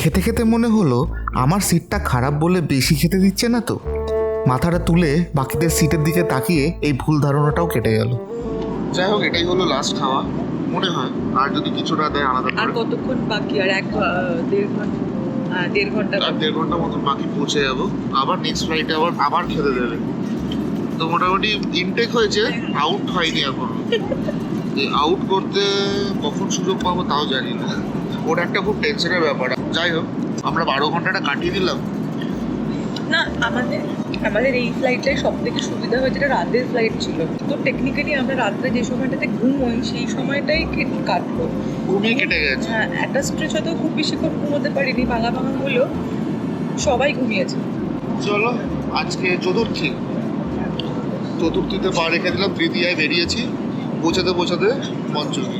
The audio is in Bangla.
খেতে খেতে মনে হলো আমার সিটটা খারাপ বলে বেশি খেতে দিচ্ছে না তো। মাথাটা তুলে বাকিদের সিটের দিকে তাকিয়ে এই ভুল ধারণাটাও কেটে গেল। যাই হোক, এটাই হলো লাস্ট খাওয়া মনে হয়। আর যদি কিছুটা দেয় আলাদা। আর কতক্ষণ বাকি? আর দেড় ঘন্টা আর 1.5 ঘন্টা মতন বাকি, পৌঁছে যাবো। আবার নেক্সট ফ্লাইটে আবার খেতে দেবে। তো মোটামুটি ইনটেক হয়েছে, আউট হয়নি এখনো। আউট করতে কখন সুযোগ পাবো তাও জানি না। ওটা একটা খুব টেনশনের ব্যাপার। যাই হোক, আমরা 12 ঘন্টাটা কাটিয়ে দিলাম। না, আমাদের এই ফ্লাইটটাই সব থেকে সুবিধা হয়েছে, এটা রাতের ফ্লাইট ছিল। তো টেকনিক্যালি আমরা রাত্রে যে সময়টাতে ঘুমোই সেই সময়টাই কাটলো। ঘুমিয়ে কেটে গেছে। হ্যাঁ, একটা স্ট্রেচ হয়তো খুব বেশিক্ষণ ঘুমোতে পারিনি, ভাঙা হলো, সবাই ঘুমিয়েছে। চলো, আজকে চতুর্থীতে পা রেখে দিলাম, তৃতীয়ায় বেরিয়েছি। পৌঁছাতে পৌঁছাতে পঞ্চমী।